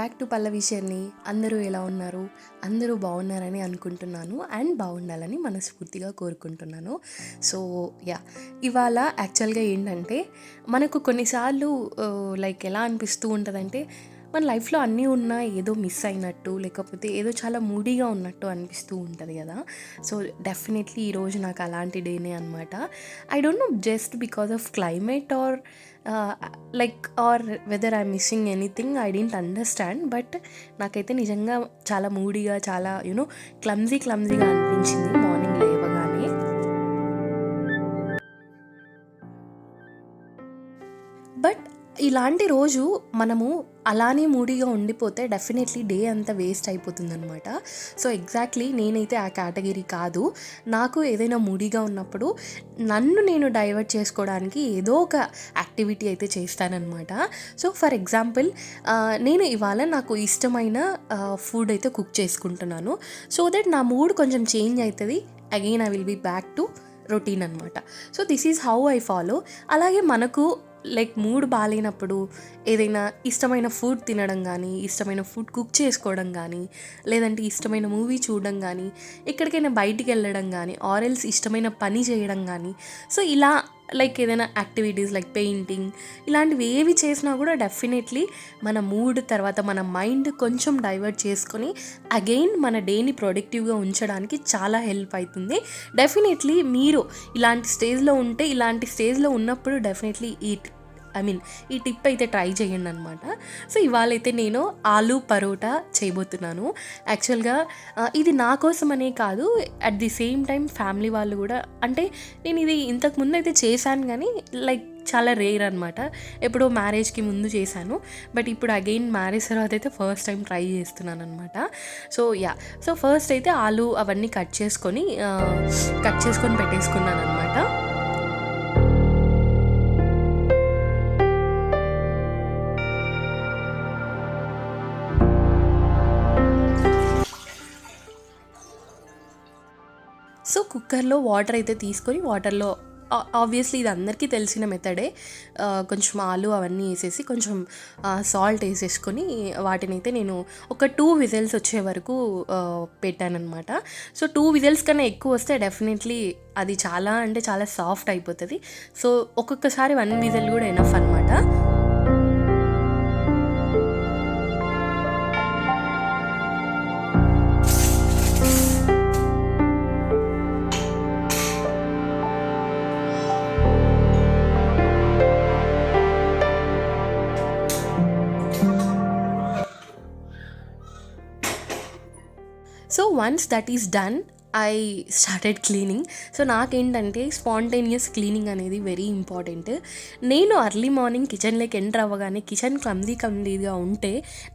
Back to పల్లవి షెర్ని. అందరూ ఎలా ఉన్నారు? అందరూ బాగున్నారని అనుకుంటున్నాను అండ్ బాగుండాలని మనస్ఫూర్తిగా కోరుకుంటున్నాను. సో ఇవాళ యాక్చువల్గా ఏంటంటే మనకు కొన్నిసార్లు లైక్ ఎలా అనిపిస్తూ ఉంటుందంటే మన లైఫ్లో అన్నీ ఉన్నా ఏదో మిస్ అయినట్టు, లేకపోతే ఏదో చాలా మూడీగా ఉన్నట్టు అనిపిస్తూ ఉంటుంది కదా. సో డెఫినెట్లీ ఈరోజు నాకు అలాంటి డేనే అనమాట. I don't know just because of climate or like or weather I missing anything, I don't understand. But నాకైతే నిజంగా చాలా మూడీగా, చాలా క్లమ్జీగా అనిపించింది మార్నింగ్ లేవగానే. బట్ ఇలాంటి రోజు మనము అలానే మూడీగా ఉండిపోతే డెఫినెట్లీ డే అంతా వేస్ట్ అయిపోతుందనమాట. సో ఎగ్జాక్ట్లీ నేనైతే ఆ కేటగిరీ కాదు. నాకు ఏదైనా మూడీగా ఉన్నప్పుడు నన్ను నేను డైవర్ట్ చేసుకోవడానికి ఏదో ఒక యాక్టివిటీ అయితే చేస్తానన్నమాట. సో ఫర్ ఎగ్జాంపుల్ నేను ఇవాళ నాకు ఇష్టమైన ఫుడ్ అయితే కుక్ చేసుకుంటున్నాను. సో దట్ నా మూడ్ కొంచెం చేంజ్ అవుతుంది. Again I will be back to routine అనమాట. So this is how I follow. అలాగే మనకు లైక్ మూడ్ బాగాలేనప్పుడు ఏదైనా ఇష్టమైన ఫుడ్ తినడం కానీ, ఇష్టమైన ఫుడ్ కుక్ చేసుకోవడం కానీ, లేదంటే ఇష్టమైన మూవీ చూడడం కానీ, ఎక్కడికైనా బయటికి వెళ్ళడం కానీ, ఆరెల్స్ ఇష్టమైన పని చేయడం కానీ, సో ఇలా లైక్ ఏదైనా యాక్టివిటీస్ లైక్ పెయింటింగ్ ఇలాంటివి ఏవి చేసినా కూడా డెఫినెట్లీ మన మూడ్ తర్వాత మన మైండ్ కొంచెం డైవర్ట్ చేసుకొని అగైన్ మన డేని ప్రొడక్టివ్గా ఉంచడానికి చాలా హెల్ప్ అవుతుంది. డెఫినెట్లీ మీరు ఇలాంటి స్టేజ్లో ఉంటే, ఇలాంటి స్టేజ్లో ఉన్నప్పుడు డెఫినెట్లీ ఈ టిప్ అయితే ట్రై చేయండి అనమాట. సో ఇవాళైతే నేను ఆలూ పరోటా చేయబోతున్నాను. యాక్చువల్గా ఇది నా కోసమనే కాదు, at the same time family వాళ్ళు కూడా, అంటే నేను ఇది ఇంతకుముందు అయితే చేశాను కానీ లైక్ చాలా రేర్ అనమాట. ఎప్పుడో మ్యారేజ్కి ముందు చేశాను, బట్ ఇప్పుడు అగైన్ మ్యారేజ్ తర్వాత అయితే ఫస్ట్ టైం ట్రై చేస్తున్నాను అనమాట. సో ఫస్ట్ అయితే ఆలూ అవన్నీ కట్ చేసుకొని పెట్టేసుకున్నాను అనమాట. సో కుక్కర్లో వాటర్ అయితే తీసుకొని, వాటర్లో ఆబ్వియస్లీ ఇది అందరికీ తెలిసిన మెథడే, కొంచెం ఆలు అవన్నీ వేసేసి కొంచెం సాల్ట్ వేసేసుకొని వాటిని అయితే నేను ఒక 2 విజిల్స్ వచ్చే వరకు పెట్టానన్నమాట. సో 2 విజిల్స్ కన్నా ఎక్కువ వస్తే డెఫినెట్లీ అది చాలా అంటే చాలా సాఫ్ట్ అయిపోతుంది. సో ఒక్కొక్కసారి 1 విజిల్ కూడా ఎనఫ్ అనమాట. So once that is done, I started cleaning. So నాకేంటంటే స్పాంటేనియస్ క్లీనింగ్ అనేది వెరీ ఇంపార్టెంట్. నేను అర్లీ మార్నింగ్ కిచెన్లోకి ఎంటర్ అవ్వగానే కిచెన్ క్లమ్జీగా ఉంటే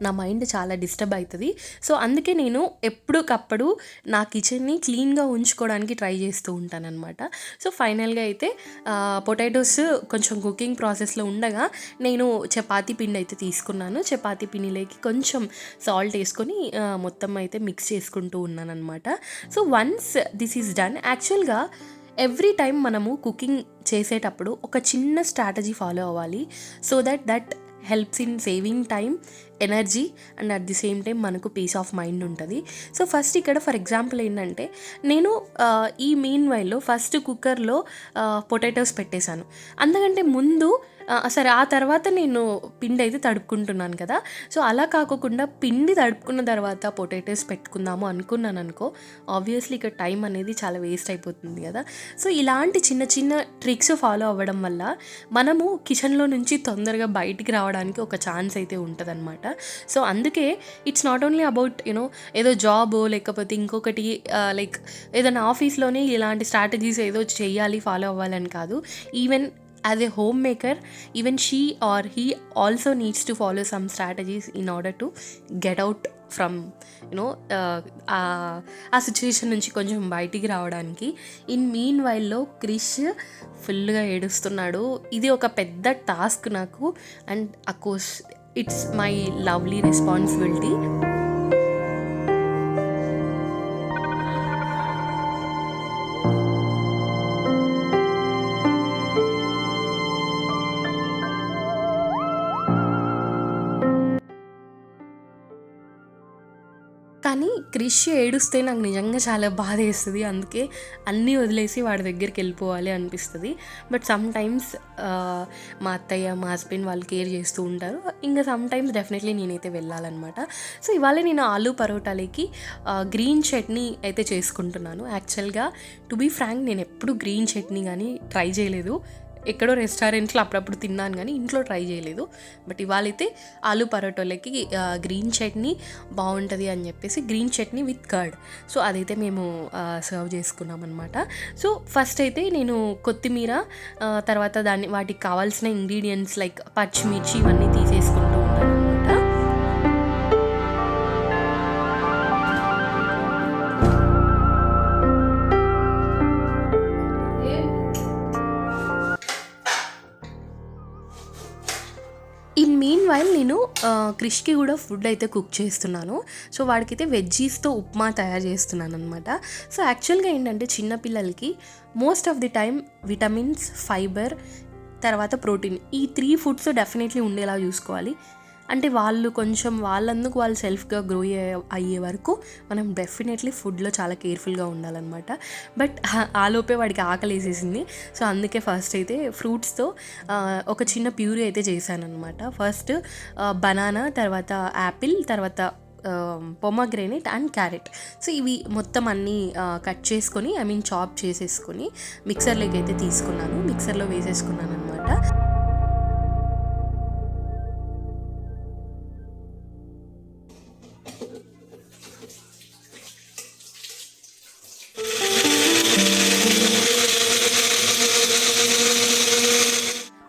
నా మైండ్ చాలా డిస్టర్బ్ అవుతుంది. సో అందుకే నేను ఎప్పటికప్పుడు నా కిచెన్ని క్లీన్గా ఉంచుకోవడానికి ట్రై చేస్తూ ఉంటానన్నమాట. సో ఫైనల్గా అయితే పొటాటోస్ కొంచెం కుకింగ్ ప్రాసెస్లో ఉండగా నేను చపాతీ పిండి అయితే తీసుకున్నాను. చపాతీ పిండిలోకి కొంచెం సాల్ట్ వేసుకొని మొత్తం అయితే మిక్స్ చేసుకుంటూ ఉన్నాను అనమాట. So once this is done, యాక్చువల్గా ఎవ్రీ టైం మనము కుకింగ్ చేసేటప్పుడు ఒక చిన్న స్ట్రాటజీ ఫాలో అవ్వాలి. So that helps in saving time, energy and at the same time మనకు పీస్ ఆఫ్ మైండ్ ఉంటుంది. సో ఫస్ట్ ఇక్కడ ఫర్ ఎగ్జాంపుల్ ఏంటంటే నేను ఈ మీన్ వైల్లో ఫస్ట్ కుక్కర్లో పొటాటోస్ పెట్టేశాను. అందుకంటే ముందు సరే ఆ తర్వాత నేను పిండి అయితే తడుపుకుంటున్నాను కదా. సో అలా కాకుండా పిండి తడుపుకున్న తర్వాత పొటాటోస్ పెట్టుకుందాము అనుకున్నాను అనుకో, ఆబ్వియస్లీ ఇక్కడ టైం అనేది చాలా వేస్ట్ అయిపోతుంది కదా. సో ఇలాంటి చిన్న చిన్న ట్రిక్స్ ఫాలో అవ్వడం వల్ల మనము కిచెన్లో నుంచి తొందరగా బయటికి రావడానికి ఒక ఛాన్స్ అయితే ఉంటుంది అనమాట. సో అందుకే ఇట్స్ నాట్ ఓన్లీ అబౌట్ ఏదో జాబో లేకపోతే ఇంకొకటి లైక్ ఏదైనా ఆఫీస్లోనే ఇలాంటి స్ట్రాటజీస్ ఏదో చేయాలి, ఫాలో అవ్వాలని కాదు. Even as a homemaker, even she or he also needs to follow some strategies in order to get out from ఆ సిచ్యువేషన్ నుంచి కొంచెం బయటికి రావడానికి. ఇన్ మీన్ వైల్లో క్రిష్ ఫుల్గా ఏడుస్తున్నాడు. ఇది ఒక పెద్ద టాస్క్ నాకు, and of course it's my lovely responsibility. Krish ఏడుస్తే నాకు నిజంగా చాలా బాధేస్తది. అందుకే అన్నీ వదిలేసి వాడి దగ్గరికెళ్ళిపోవాలి అనిపిస్తది. బట్ సమ్‌టైమ్స్ మా అత్తయ్య, మా హస్బెండ్ వాళ్ళు కేర్ చేస్తూ ఉంటారు. ఇంక సమ్‌టైమ్స్ డెఫినెట్‌లీ నేనైతే వెళ్ళాలనమాట. సో, ఇవాళ నేను ఆలు పరోటాలకి గ్రీన్ చట్నీ అయితే చేసుకుంటున్నాను. యాక్చువల్‌గా టు బీ ఫ్రాంక్ నేనెప్పుడు గ్రీన్ చట్నీ గానీ ట్రై చేయలేదు. ఎక్కడో రెస్టారెంట్‌లో అప్పుడప్పుడు తిన్నాను గానీ ఇంట్లో ట్రై చేయలేదు. బట్ ఇవాళైతే ఆలు పరోటాలకి గ్రీన్ చట్నీ బావుంటది అని చెప్పేసి green chutney with curd. So, అదైతే మేము సర్వ్ చేసుకున్నామనమాట. సో, ఫస్ట్ అయితే నేను కొత్తిమీర తర్వాత వాటికి కావాల్సిన ఇంగ్రీడియెంట్స్ లైక్ పచ్చిమిర్చి ఇవన్నీ తీసేసుకుంటూ ఉంటాననమాట. ఇన్ మీన్ వైల్ నేను క్రిష్‌కి కూడా ఫుడ్ అయితే కుక్ చేస్తున్నాను. సో, వాడికైతే వెజ్జీస్‌తో ఉప్మా తయారు చేస్తున్నాననమాట. సో, యాక్చువల్‌గా ఏంటంటే చిన్న పిల్లలకి most of the time vitamins, fibre తర్వాత ప్రోటీన్ ఈ 3 ఫుడ్స్ డెఫినెట్‌లీ ఉండేలా చూసుకోవాలి. అంటే వాళ్ళు కొంచెం వాళ్ళందుకు వాళ్ళు సెల్ఫ్‌గా గ్రో అయ్యే వరకు మనం డెఫినెట్‌లీ ఫుడ్‌లో చాలా కేర్‌ఫుల్‌గా ఉండాలనమాట. బట్ ఆలోపే వాడికి ఆకలేసేసింది. సో, అందుకే ఫస్ట్ అయితే ఫ్రూట్స్‌తో ఒక చిన్న ప్యూరీ అయితే చేశాననమాట. ఫస్ట్ బనానా, తర్వాత యాపిల్, తర్వాత పొమగ్రేనేట్ అండ్ క్యారెట్. సో, ఇవి మొత్తం అన్నీ కట్ చేసుకొని చాప్ చేసేసుకొని మిక్సర్‌లోకి అయితే తీసుకున్నాను. మిక్సర్‌లో వేసేసుకున్నాననమాట.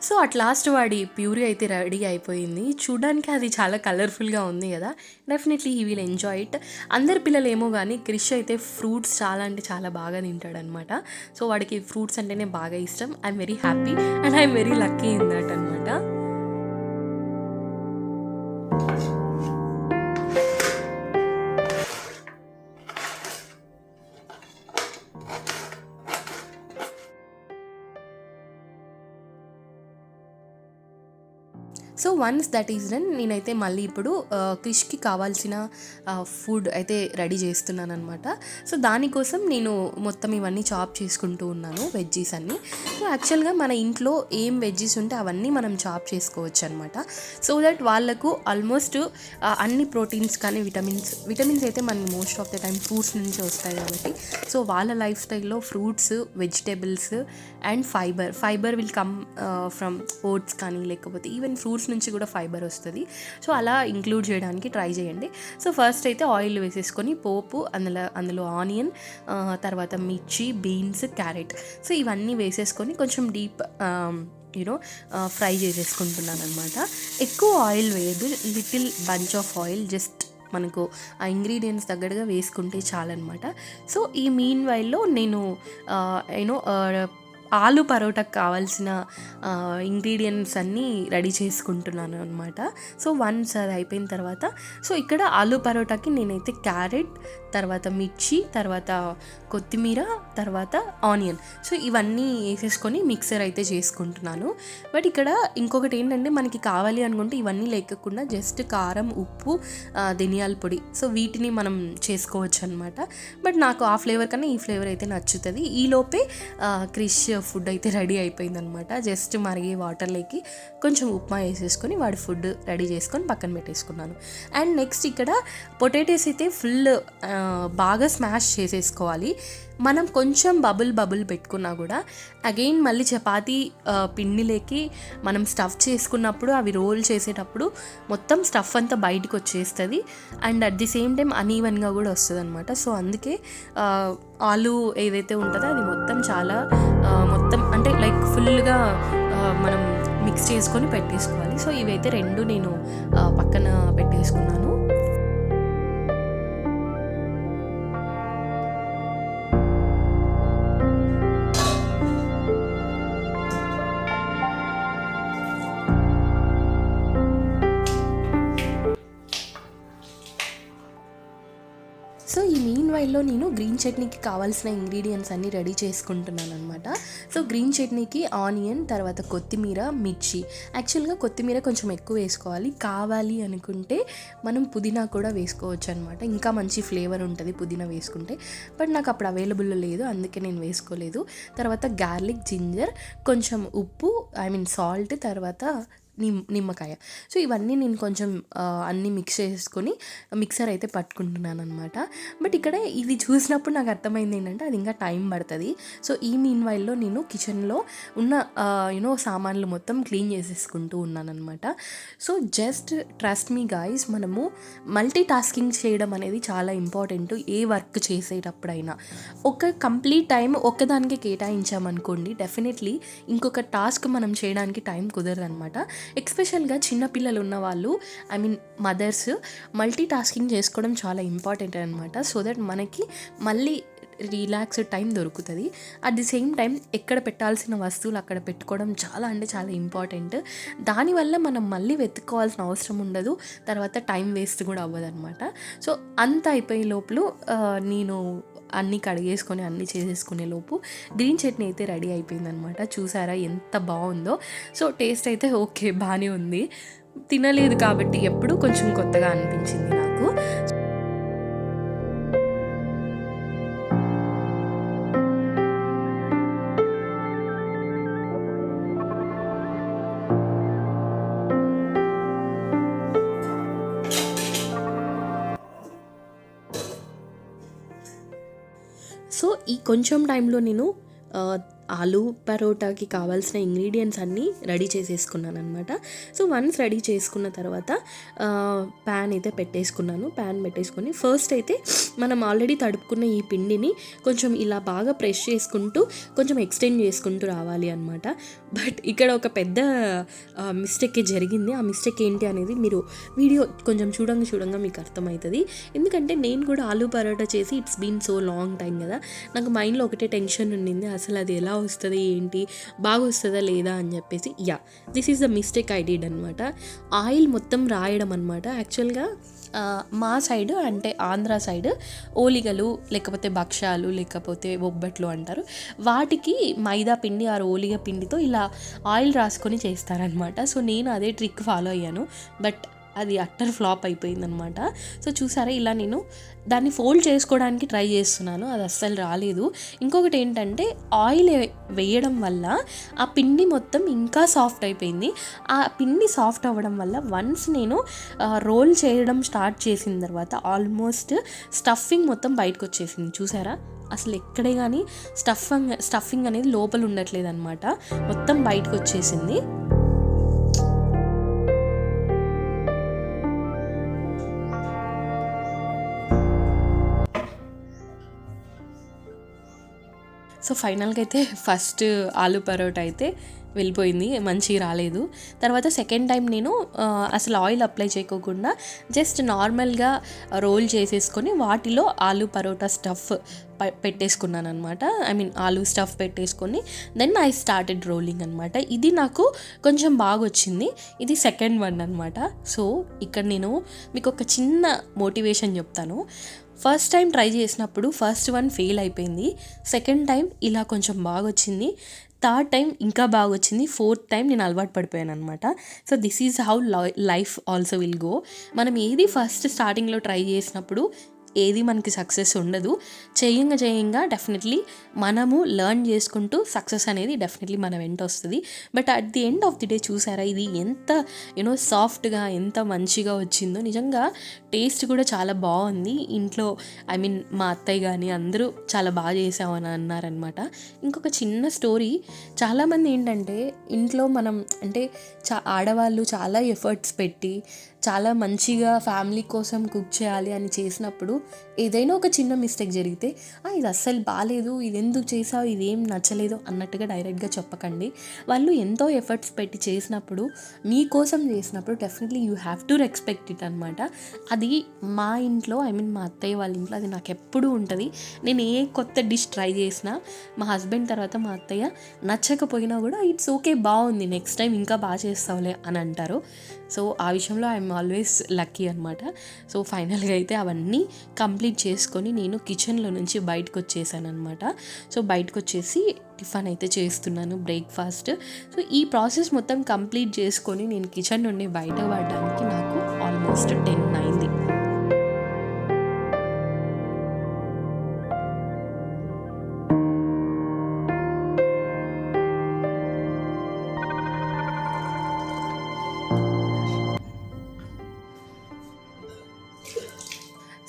సో, అట్ లాస్ట్ వాడి ప్యూరీ అయితే రెడీ అయిపోయింది. చూడ్డానికి అది చాలా కలర్‌ఫుల్‌గా ఉంది గదా! Definitely he will enjoy it. అందరి పిల్లలేమో గానీ క్రిష్ అయితే ఫ్రూట్స్ చాలా అంటే చాలా బాగా తింటాడనమాట. సో, వాడికి ఫ్రూట్స్ అంటేనే బాగా ఇష్టం. I'm very happy and I'm very lucky in that అనమాట. So, once that is done నేనైతే మళ్ళీ ఇప్పుడు క్రిష్‌కి కావాల్సిన ఫుడ్ అయితే రెడీ చేస్తున్నాననమాట. సో, దానికోసం నేను మొత్తం ఇవన్నీ చాప్ చేసుకుంటూ ఉన్నాను వెజ్జీస్ అన్నీ. సో, యాక్చువల్‌గా మన ఇంట్లో ఏం వెజ్జీస్ ఉంటే అవన్నీ మనం చాప్ చేసుకోవచ్చనమాట. సో దట్ వాళ్ళకు ఆల్మోస్ట్ అన్ని ప్రోటీన్స్ కానీ విటమిన్స్ అయితే మనకి most of the time fruits నుంచి వస్తాయి కాబట్టి సో, వాళ్ళ లైఫ్ స్టైల్‌లో fruits, vegetables and fibre will come from oats కానీ లేకపోతే ఈవెన్ ఫ్రూట్స్ నుంచి కూడా ఫైబర్ వస్తుంది. సో, అలా ఇంక్లూడ్ చేయడానికి ట్రై చేయండి. సో, ఫస్ట్ అయితే ఆయిల్ వేసేసుకొని పోపు అందులో ఆనియన్, తర్వాత మిర్చి, బీన్స్, క్యారెట్. సో, ఇవన్నీ వేసేసుకొని కొంచెం డీప్ ఫ్రై చేసేసుకుంటున్నాను అనమాట. ఎక్కువ ఆయిల్ వేయదు, little bunch of oil just మనకు ఆ ఇంగ్రీడియంట్స్ తగ్గట్టుగా వేసుకుంటే చాలన్నమాట. సో, ఈ మీన్ వైల్లో నేను ఆలు పరోటాకు కావాల్సిన ఇంగ్రీడియంట్స్ అన్నీ రెడీ చేసుకుంటున్నాను అనమాట. సో, వన్స్ అది అయిపోయిన తర్వాత సో, ఇక్కడ ఆలు పరోటాకి నేనైతే క్యారెట్, తర్వాత మిర్చి, తర్వాత కొత్తిమీర, తర్వాత ఆనియన్. సో, ఇవన్నీ వేసేసుకొని మిక్సర్ అయితే చేసుకుంటున్నాను. బట్ ఇక్కడ ఇంకొకటి ఏంటంటే మనకి కావాలి అనుకుంటే ఇవన్నీ లేకుండా జస్ట్ కారం, ఉప్పు, ధనియాల పొడి సో వీటిని మనం చేసుకోవచ్చు అనమాట. బట్ నాకు ఆ ఫ్లేవర్ కన్నా ఈ ఫ్లేవర్ అయితే నచ్చుతుంది. ఈలోపే క్రిష్ ఫుడ్ అయితే రెడీ అయిపోయిందనమాట. జస్ట్ మరిగే వాటర్లోకి కొంచెం ఉప్మా వేసేసుకొని వాడి ఫుడ్ రెడీ చేసుకొని పక్కన పెట్టేసుకున్నాను. అండ్ నెక్స్ట్ ఇక్కడ పొటాటోస్ అయితే ఫుల్ బాగా స్మాష్ చేసేసుకోవాలి. మనం కొంచెం బబుల్ పెట్టుకున్నా కూడా అగైన్ మళ్ళీ చపాతీ పిండిలోకి మనం స్టఫ్ చేసుకున్నప్పుడు అవి రోల్ చేసేటప్పుడు మొత్తం స్టఫ్ అంతా బయటకు వచ్చేస్తుంది and at the same time అనీవెన్గా కూడా వస్తుంది అనమాట. సో, అందుకే ఆలు ఏదైతే ఉంటుందో అది మొత్తం చాలా మొత్తం అంటే లైక్ ఫుల్గా మనం మిక్స్ చేసుకొని పెట్టేసుకోవాలి. సో, ఇవైతే రెండు నేను పక్కన పెట్టేసుకున్నాను. సో, ఈ మీన్ వైల్ వైల్లో నేను గ్రీన్ చట్నీకి కావాల్సిన ఇంగ్రీడియంట్స్ అన్నీ రెడీ చేసుకుంటున్నాను అనమాట. సో గ్రీన్ చట్నీకి ఆనియన్, తర్వాత కొత్తిమీర, మిర్చి. యాక్చువల్గా కొత్తిమీర కొంచెం ఎక్కువ వేసుకోవాలి, కావాలి అనుకుంటే మనం పుదీనా కూడా వేసుకోవచ్చు అనమాట. ఇంకా మంచి ఫ్లేవర్ ఉంటుంది పుదీనా వేసుకుంటే, బట్ నాకు అప్పుడు అవైలబుల్ లేదు, అందుకే నేను వేసుకోలేదు. తర్వాత గార్లిక్, జింజర్, కొంచెం ఉప్పు, సాల్ట్, తర్వాత నిమ్మకాయ. సో ఇవన్నీ నేను కొంచెం అన్నీ మిక్స్ చేసుకొని మిక్సర్ అయితే పట్టుకుంటున్నాను అనమాట. బట్ ఇక్కడ ఇది చూసినప్పుడు నాకు అర్థమైంది ఏంటంటే అది ఇంకా టైం పడుతుంది. సో ఈ మీన్ వైల్లో నేను కిచెన్లో ఉన్న సామాన్లు మొత్తం క్లీన్ చేసేసుకుంటూ ఉన్నాను అనమాట. So just trust me guys, మనము మల్టీ టాస్కింగ్ చేయడం అనేది చాలా ఇంపార్టెంట్. ఏ వర్క్ చేసేటప్పుడైనా ఒక కంప్లీట్ టైం ఒక్కదానికి కేటాయించామనుకోండి, డెఫినెట్లీ ఇంకొక టాస్క్ మనం చేయడానికి టైం కుదరదు అనమాట. ఎస్పెషల్గా చిన్నపిల్లలు ఉన్న వాళ్ళు, మదర్స్, మల్టీ టాస్కింగ్ చేసుకోవడం చాలా ఇంపార్టెంట్ అనమాట. సో దట్ మనకి మళ్ళీ రిలాక్స్డ్ టైం దొరుకుతుంది. అట్ ది సేమ్ టైం ఎక్కడ పెట్టాల్సిన వస్తువులు అక్కడ పెట్టుకోవడం చాలా అంటే చాలా ఇంపార్టెంట్. దానివల్ల మనం మళ్ళీ వెతుక్కోవాల్సిన అవసరం ఉండదు, తర్వాత టైం వేస్ట్ కూడా అవ్వదు అనమాట. సో అంత అయిపోయే లోపల నేను అన్నీ కడిగేసుకొని అన్నీ చేసేసుకునే లోపు గ్రీన్ చట్నీ అయితే రెడీ అయిపోయిందనమాట. చూసారా ఎంత బాగుందో. సో టేస్ట్ అయితే ఓకే, బాగానే ఉంది. తినలేదు కాబట్టి ఎప్పుడు కొంచెం కొత్తగా అనిపించింది నాకు. సో ఈ కొంచెం టైంలో నేను ఆలు పరోటాకి కావాల్సిన ఇంగ్రీడియంట్స్ అన్నీ రెడీ చేసేసుకున్నాను అనమాట. సో వన్స్ రెడీ చేసుకున్న తర్వాత ప్యాన్ అయితే పెట్టేసుకున్నాను. ప్యాన్ పెట్టేసుకొని ఫస్ట్ అయితే మనం ఆల్రెడీ తడుపుకున్న ఈ పిండిని కొంచెం ఇలా బాగా ప్రెస్ చేసుకుంటూ కొంచెం ఎక్స్టెండ్ చేసుకుంటూ రావాలి అనమాట. బట్ ఇక్కడ ఒక పెద్ద మిస్టేక్ జరిగింది. ఆ మిస్టేక్ ఏంటి అనేది మీరు వీడియో కొంచెం చూడంగా మీకు అర్థమవుతుంది. ఎందుకంటే నేను కూడా ఆలు పరోటా చేసి it's been so long time కదా, నాకు మైండ్లో ఒకటే టెన్షన్ ఉండింది, అసలు అది ఎలా వస్తుంది ఏంటి, బాగా వస్తుందా లేదా అని చెప్పేసి. This is the mistake I did అనమాట. ఆయిల్ మొత్తం రాయడం అనమాట. యాక్చువల్గా మా సైడ్ అంటే ఆంధ్ర సైడ్ ఓలిగలు లేకపోతే భక్షాలు లేకపోతే బొబ్బట్లు అంటారు, వాటికి మైదా పిండి ఆ ఓలిగ పిండితో ఇలా ఆయిల్ రాసుకొని చేస్తారనమాట. సో నేను అదే ట్రిక్ ఫాలో అయ్యాను, బట్ అది అట్టర్ ఫ్లాప్ అయిపోయిందనమాట. సో చూసారా, ఇలా నేను దాన్ని ఫోల్డ్ చేసుకోవడానికి ట్రై చేస్తున్నాను, అది అస్సలు రాలేదు. ఇంకొకటి ఏంటంటే ఆయిల్ వేయడం వల్ల ఆ పిండి మొత్తం ఇంకా సాఫ్ట్ అయిపోయింది. ఆ పిండి సాఫ్ట్ అవ్వడం వల్ల వన్స్ నేను రోల్ చేయడం స్టార్ట్ చేసిన తర్వాత ఆల్మోస్ట్ స్టఫింగ్ మొత్తం బయటకు వచ్చేసింది. చూసారా, అసలు ఎక్కడే కానీ స్టఫింగ్ అనేది లోపల ఉండట్లేదు అనమాట, మొత్తం బయటకు వచ్చేసింది. సో ఫైనల్గా అయితే ఫస్ట్ ఆలు పరోటా అయితే వెళ్ళిపోయింది, మంచిగా రాలేదు. తర్వాత సెకండ్ టైం నేను అసలు ఆయిల్ అప్లై చేయకోకుండా జస్ట్ నార్మల్గా రోల్ చేసేసుకొని వాటిలో ఆలు పరోటా స్టఫ్ పెట్టేసుకున్నాను అనమాట. ఆలు స్టఫ్ పెట్టేసుకొని దెన్ ఐ స్టార్టెడ్ రోలింగ్ అనమాట. ఇది నాకు కొంచెం బాగా వచ్చింది. ఇది సెకండ్ వన్ అనమాట. సో ఇక్కడ నేను మీకు ఒక చిన్న మోటివేషన్ చెప్తాను. ఫస్ట్ టైం ట్రై చేసినప్పుడు ఫస్ట్ వన్ ఫెయిల్ అయిపోయింది, సెకండ్ టైం ఇలా కొంచెం బాగా వచ్చింది, థర్డ్ టైం ఇంకా బాగా వచ్చింది, ఫోర్త్ టైం నేను అలవాటు పడిపోయాను అనమాట. So this is how life also will go. మనం ఏది ఫస్ట్ స్టార్టింగ్లో ట్రై చేసినప్పుడు ఏది మనకి సక్సెస్ ఉండదు. చేయంగా డెఫినెట్లీ మనము లెర్న్ చేసుకుంటూ సక్సెస్ అనేది డెఫినెట్లీ మన వెంట వస్తుంది. But at the end of the day చూసారా, ఇది ఎంత సాఫ్ట్గా ఎంత మంచిగా వచ్చిందో. నిజంగా టేస్ట్ కూడా చాలా బాగుంది. ఇంట్లో మా అత్తయ్య కానీ అందరూ చాలా బాగా చేసామని అన్నారనమాట. ఇంకొక చిన్న స్టోరీ, చాలామంది ఏంటంటే ఇంట్లో మనం అంటే ఆడవాళ్ళు చాలా ఎఫర్ట్స్ పెట్టి చాలా మంచిగా ఫ్యామిలీ కోసం కుక్ చేయాలి అని చేసినప్పుడు ఏదైనా ఒక చిన్న మిస్టేక్ జరిగితే ఇది అస్సలు బాగాలేదు, ఇది ఎందుకు చేసావు, ఇది ఏం నచ్చలేదు అన్నట్టుగా డైరెక్ట్గా చెప్పకండి. వాళ్ళు ఎంతో ఎఫర్ట్స్ పెట్టి చేసినప్పుడు, మీకోసం చేసినప్పుడు definitely you have to respect it అనమాట. అది మా ఇంట్లో మా అత్తయ్య వాళ్ళ ఇంట్లో అది నాకు ఎప్పుడూ ఉంటుంది. నేను ఏ కొత్త డిష్ ట్రై చేసినా మా హస్బెండ్ తర్వాత మా అత్తయ్య నచ్చకపోయినా కూడా ఇట్స్ ఓకే, బాగుంది, నెక్స్ట్ టైం ఇంకా బాగా చేస్తావులే అని అంటారు. సో ఆ విషయంలో ఐఎమ్ ఆల్వేస్ లక్కీ అనమాట. సో ఫైనల్గా అయితే అవన్నీ కంప్లీట్ చేసుకొని నేను కిచెన్లో నుంచి బయటకు వచ్చేసాను అనమాట. సో బయటకు వచ్చేసి టిఫన్ అయితే చేస్తున్నాను, బ్రేక్ఫాస్ట్. సో ఈ ప్రాసెస్ మొత్తం కంప్లీట్ చేసుకొని నేను కిచెన్ నుండి బయట పడడానికి నాకు ఆల్మోస్ట్ 10 అయింది.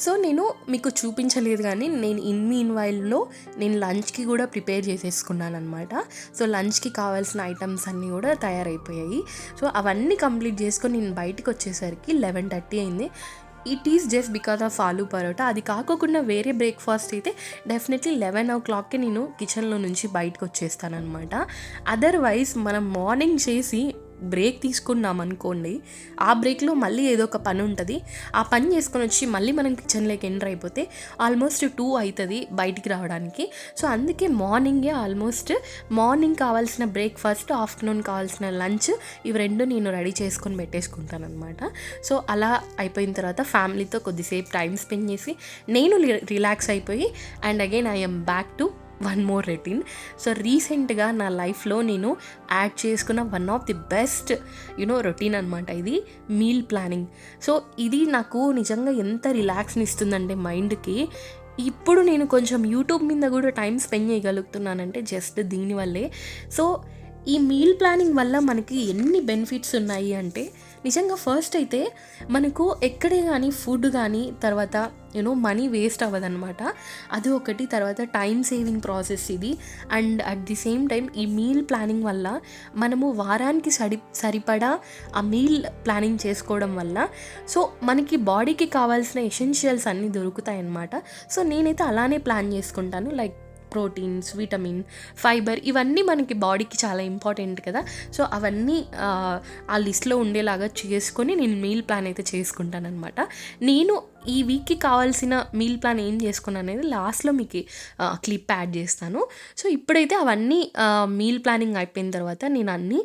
సో నేను మీకు చూపించలేదు కానీ నేను మీన్వైల్లో నేను లంచ్కి కూడా ప్రిపేర్ చేసేసుకున్నాను అనమాట. సో లంచ్కి కావాల్సిన ఐటమ్స్ అన్నీ కూడా తయారైపోయాయి. సో అవన్నీ కంప్లీట్ చేసుకొని నేను బయటకు వచ్చేసరికి 11:30 అయింది. It is just because of aloo paratha. అది కాకోకుండా వేరే బ్రేక్ఫాస్ట్ అయితే డెఫినెట్లీ 11 o'clockకి నేను కిచెన్లో నుంచి బయటకు వచ్చేస్తానమాట. అదర్వైజ్ మనం మార్నింగ్ చేసి బ్రేక్ తీసుకున్నాం అనుకోండి, ఆ బ్రేక్లో మళ్ళీ ఏదో ఒక పని ఉంటుంది. ఆ పని చేసుకొని వచ్చి మళ్ళీ మనం కిచెన్లోకి ఎంటర్ అయిపోతే ఆల్మోస్ట్ 2 అవుతుంది బయటికి రావడానికి. సో అందుకే మార్నింగే ఆల్మోస్ట్ మార్నింగ్ కావాల్సిన బ్రేక్ఫాస్ట్, ఆఫ్టర్నూన్ కావాల్సిన లంచ్, ఇవి రెండు నేను రెడీ చేసుకొని పెట్టేసుకుంటాను అనమాట. సో అలా అయిపోయిన తర్వాత ఫ్యామిలీతో కొద్దిసేపు టైం స్పెండ్ చేసి నేను రిలాక్స్ అయిపోయి and again I'm back to one more routine. So రీసెంట్గా నా లైఫ్లో నేను యాడ్ చేసుకున్న one of the best routine అనమాట ఇది, మీల్ ప్లానింగ్. సో ఇది నాకు నిజంగా ఎంత రిలాక్స్ని ఇస్తుందంటే మైండ్కి. ఇప్పుడు నేను కొంచెం యూట్యూబ్ మీద కూడా టైం స్పెండ్ చేయగలుగుతున్నానంటే జస్ట్ దీనివల్లే. సో ఈ మీల్ ప్లానింగ్ వల్ల మనకి ఎన్ని బెనిఫిట్స్ ఉన్నాయి అంటే నిజంగా ఫస్ట్ అయితే మనకు ఎక్కడే కానీ ఫుడ్ కానీ తర్వాత మనీ వేస్ట్ అవ్వదన్నమాట. అది ఒకటి. తర్వాత టైం సేవింగ్ ప్రాసెస్ ఇది. And at the same time ఈ మీల్ ప్లానింగ్ వల్ల మనము వారానికి సరిపడా ఆ మీల్ ప్లానింగ్ చేసుకోవడం వల్ల సో మనకి బాడీకి కావాల్సిన ఎసెన్షియల్స్ అన్నీ దొరుకుతాయి అన్నమాట. సో నేనైతే అలానే ప్లాన్ చేసుకుంటాను. లైక్ ప్రోటీన్స్, విటమిన్, ఫైబర్, ఇవన్నీ మనకి బాడీకి చాలా ఇంపార్టెంట్ కదా. సో అవన్నీ ఆ లిస్ట్లో ఉండేలాగా చేసుకొని నేను మీల్ ప్లాన్ అయితే చేసుకుంటాను అనమాట. నేను ఈ వీక్కి కావాల్సిన మీల్ ప్లాన్ ఏం చేసుకున్నాను అనేది లాస్ట్లో మీకు క్లిప్ యాడ్ చేస్తాను. సో ఇప్పుడైతే అవన్నీ మీల్ ప్లానింగ్ అయిపోయిన తర్వాత నేను అన్నీ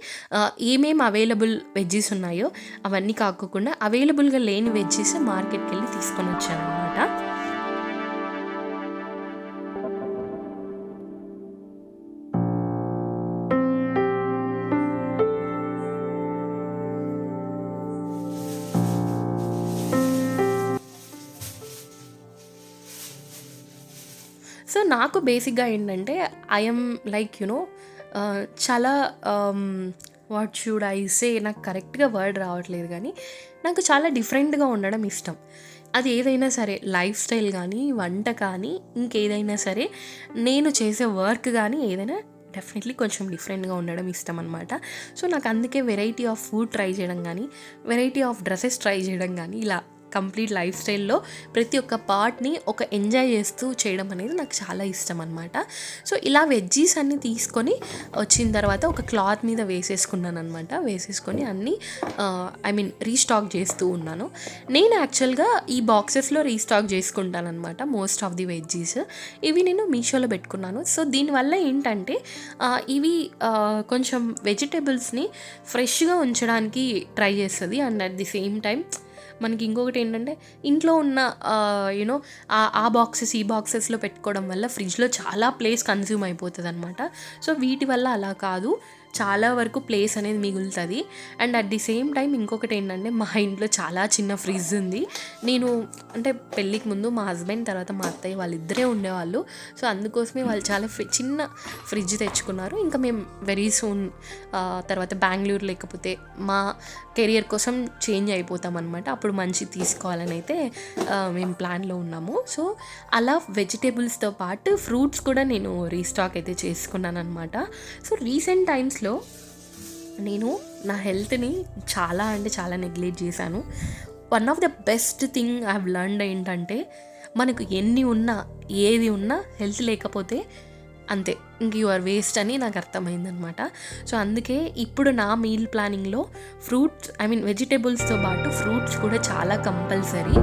ఏమేమి అవైలబుల్ వెజ్జెస్ ఉన్నాయో అవన్నీ కాకుండా అవైలబుల్గా లేని వెజ్జెస్ మార్కెట్కి వెళ్ళి తీసుకొని వచ్చాను అనమాట. సో నాకు బేసిక్గా ఏంటంటే ఐఎమ్ లైక్ చాలా వాట్ షుడ్ ఐ సే, నాకు కరెక్ట్గా వర్డ్ రావట్లేదు కానీ నాకు చాలా డిఫరెంట్గా ఉండడం ఇష్టం. అది ఏదైనా సరే, లైఫ్ స్టైల్ కానీ, వంట కానీ, ఇంకేదైనా సరే, నేను చేసే వర్క్ కానీ ఏదైనా డెఫినెట్లీ కొంచెం డిఫరెంట్గా ఉండడం ఇష్టం అనమాట. సో నాకు అందుకే వెరైటీ ఆఫ్ ఫుడ్ ట్రై చేయడం కానీ, వెరైటీ ఆఫ్ డ్రెస్సెస్ ట్రై చేయడం కానీ, ఇలా కంప్లీట్ లైఫ్ స్టైల్లో ప్రతి ఒక్క పార్ట్ని ఒక ఎంజాయ్ చేస్తూ చేయడం అనేది నాకు చాలా ఇష్టం అనమాట. సో ఇలా వెజ్జీస్ అన్నీ తీసుకొని వచ్చిన తర్వాత ఒక క్లాత్ మీద వేసేసుకున్నాను అనమాట. వేసేసుకొని అన్నీ రీస్టాక్ చేస్తూ ఉన్నాను. నేను యాక్చువల్గా ఈ బాక్సెస్లో రీస్టాక్ చేసుకుంటాను అనమాట మోస్ట్ ఆఫ్ ది వెజ్జీస్. ఇవి నేను మీషోలో పెట్టుకున్నాను. సో దీనివల్ల ఏంటంటే ఇవి కొంచెం వెజిటేబుల్స్ని ఫ్రెష్గా ఉంచడానికి ట్రై చేస్తుంది. And at the same time మనకి ఇంకొకటి ఏంటంటే ఇంట్లో ఉన్న ఆ బాక్సెస్ ఈ బాక్సెస్లో పెట్టుకోవడం వల్ల ఫ్రిడ్జ్లో చాలా ప్లేస్ కన్జ్యూమ్ అయిపోతుంది అనమాట. సో వీటి వల్ల అలా కాదు, చాలా వరకు ప్లేస్ అనేది మిగులుతుంది. And at the same time ఇంకొకటి ఏంటంటే మా ఇంట్లో చాలా చిన్న ఫ్రిడ్జ్ ఉంది. నేను అంటే పెళ్ళికి ముందు మా హస్బెండ్ తర్వాత మా అత్తయ్య వాళ్ళిద్దరే ఉండేవాళ్ళు. సో అందుకోసమే వాళ్ళు చాలా చిన్న ఫ్రిడ్జ్ తెచ్చుకున్నారు. ఇంకా మేము వెరీ సూన్ తర్వాత బెంగళూరు లేకపోతే మా కెరియర్ కోసం చేంజ్ అయిపోతాం అనమాట. అప్పుడు మంచి తీసుకోవాలని అయితే మేము ప్లాన్లో ఉన్నాము. సో అలా వెజిటేబుల్స్తో పాటు ఫ్రూట్స్ కూడా నేను రీస్టాక్ అయితే చేసుకున్నాను అనమాట. సో రీసెంట్ టైమ్స్లో నేను నా హెల్త్ని చాలా అంటే చాలా నెగ్లెక్ట్ చేశాను. One of the best thing I have learned ఏంటంటే మనకు ఎన్ని ఉన్నా ఏది ఉన్నా హెల్త్ లేకపోతే అంతే, ఇంక యు ఆర్ వేస్ట్ అని నాకు అర్థమైందనమాట. సో అందుకే ఇప్పుడు నా మీల్ ప్లానింగ్లో ఫ్రూట్స్ వెజిటేబుల్స్తో పాటు ఫ్రూట్స్ కూడా చాలా compulsory.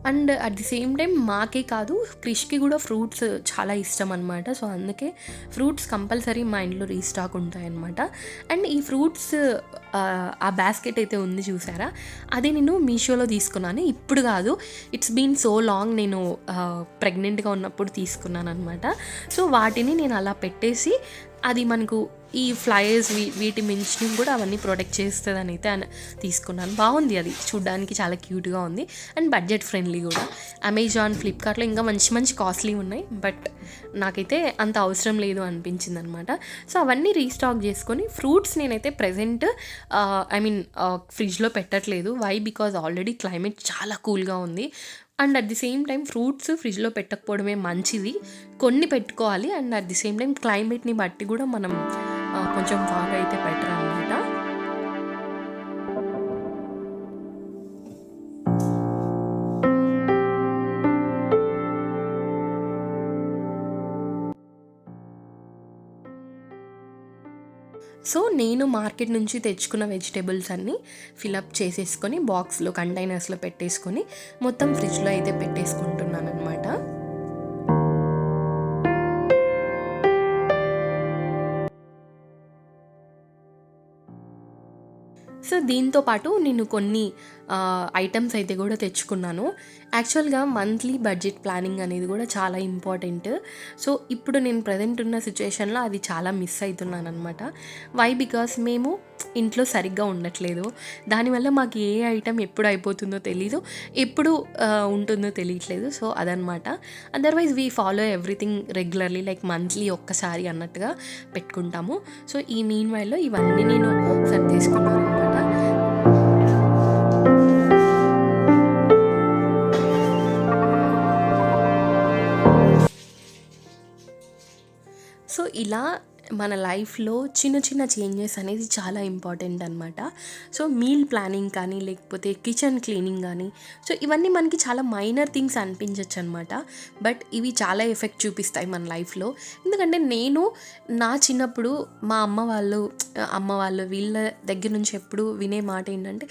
And at the same time మాకే కాదు, క్రిష్కి కూడా ఫ్రూట్స్ చాలా ఇష్టం అనమాట. సో అందుకే ఫ్రూట్స్ కంపల్సరీ మా ఇంట్లో రీస్టాక్ ఉంటాయన్నమాట. అండ్ ఈ ఫ్రూట్స్ ఆ బాస్కెట్ అయితే ఉంది చూసారా, అది నేను మీషోలో తీసుకున్నాను. ఇప్పుడు కాదు, ఇట్స్ బీన్ సో లాంగ్, నేను ప్రెగ్నెంట్గా ఉన్నప్పుడు తీసుకున్నాను అనమాట. సో వాటిని నేను అలా పెట్టేసి, అది మనకు ఈ ఫ్లైర్స్ వీటి మించి కూడా అవన్నీ ప్రొటెక్ట్ చేస్తుందని అయితే తీసుకున్నాను. బాగుంది, అది చూడ్డానికి చాలా క్యూట్గా ఉంది అండ్ బడ్జెట్ ఫ్రెండ్లీ కూడా. అమెజాన్, ఫ్లిప్కార్ట్లో ఇంకా మంచి మంచి కాస్ట్లీ ఉన్నాయి, బట్ నాకైతే అంత అవసరం లేదు అనిపించింది అనమాట. సో అవన్నీ రీస్టాక్ చేసుకొని ఫ్రూట్స్ నేనైతే ప్రెజెంట్ ఫ్రిడ్జ్లో పెట్టట్లేదు. వై? బికాజ్ ఆల్రెడీ క్లైమేట్ చాలా కూల్గా ఉంది. And at the same time fruits ఫ్రిడ్జ్లో పెట్టకపోవడమే మంచిది, కొన్ని పెట్టుకోవాలి. And at the same time క్లైమేట్ని బట్టి కూడా మనం కొంచెం ఫాలో అయితే బెటర్ అనమాట. సో నేను మార్కెట్ నుంచి తెచ్చుకున్న వెజిటేబుల్స్ అన్నీ ఫిలప్ చేసేసుకొని బాక్స్లో, కంటైనర్స్లో పెట్టేసుకొని మొత్తం ఫ్రిడ్జ్లో అయితే పెట్టేసుకుంటున్నాను అనమాట. సో దీంతో పాటు నేను కొన్ని ఐటమ్స్ అయితే కూడా తెచ్చుకున్నాను. యాక్చువల్గా మంత్లీ బడ్జెట్ ప్లానింగ్ అనేది కూడా చాలా ఇంపార్టెంట్. సో ఇప్పుడు నేను ప్రజెంట్ ఉన్న సిచ్యువేషన్లో అది చాలా మిస్ అవుతున్నాను అనమాట. వై? బికాస్ మేము ఇంట్లో సరిగ్గా ఉండట్లేదు. దానివల్ల మాకు ఏ ఐటెం ఎప్పుడు అయిపోతుందో తెలీదు, ఎప్పుడు ఉంటుందో తెలియట్లేదు. సో అదనమాట. Otherwise we follow everything regularly, like monthly ఒక్కసారి అన్నట్టుగా పెట్టుకుంటాము. సో ఈ మీన్ వైల్లో ఇవన్నీ నేను సెట్ చేసుకున్నాను అనమాట. సో ఇలా మన లైఫ్లో చిన్న చిన్న చేంజెస్ అనేది చాలా ఇంపార్టెంట్ అనమాట. సో మీల్ ప్లానింగ్ కానీ, లేకపోతే కిచెన్ క్లీనింగ్ కానీ, సో ఇవన్నీ మనకి చాలా మైనర్ థింగ్స్ అనిపించవచ్చు అనమాట. బట్ ఇవి చాలా ఎఫెక్ట్ చూపిస్తాయి మన లైఫ్లో. ఎందుకంటే నేను నా చిన్నప్పుడు మా అమ్మ వాళ్ళు వీళ్ళ దగ్గర నుంచి ఎప్పుడు వినే మాట ఏంటంటే,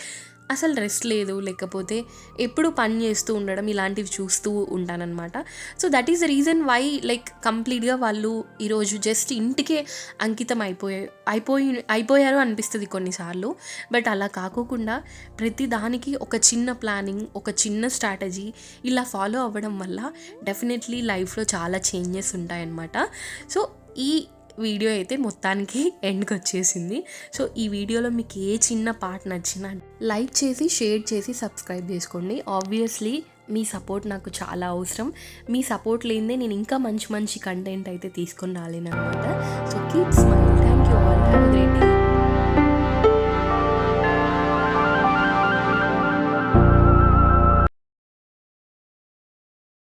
అసలు రెస్ట్ లేదు, లేకపోతే ఎప్పుడు పని చేస్తూ ఉండడం, ఇలాంటివి చూస్తూ ఉంటానన్నమాట. So that is the reason why like కంప్లీట్గా వాళ్ళు ఈరోజు జస్ట్ ఇంటికే అంకితం అయిపోయారు అనిపిస్తుంది కొన్నిసార్లు. బట్ అలా కాకోకుండా ప్రతి దానికి ఒక చిన్న ప్లానింగ్, ఒక చిన్న స్ట్రాటజీ ఇలా ఫాలో అవ్వడం వల్ల డెఫినెట్లీ లైఫ్లో చాలా చేంజెస్ ఉంటాయన్నమాట. సో ఈ వీడియో అయితే మొత్తానికి ఎండ్కి వచ్చేసింది. సో ఈ వీడియోలో మీకు ఏ చిన్న పార్ట్ నచ్చినా లైక్ చేసి, షేర్ చేసి, సబ్స్క్రైబ్ చేసుకోండి. ఆబ్వియస్లీ మీ సపోర్ట్ నాకు చాలా అవసరం. మీ సపోర్ట్ లేనిదే నేను ఇంకా మంచి మంచి కంటెంట్ అయితే తీసుకొని రాలేను అనమాట. So keep smile. Thank you all. Have a great day.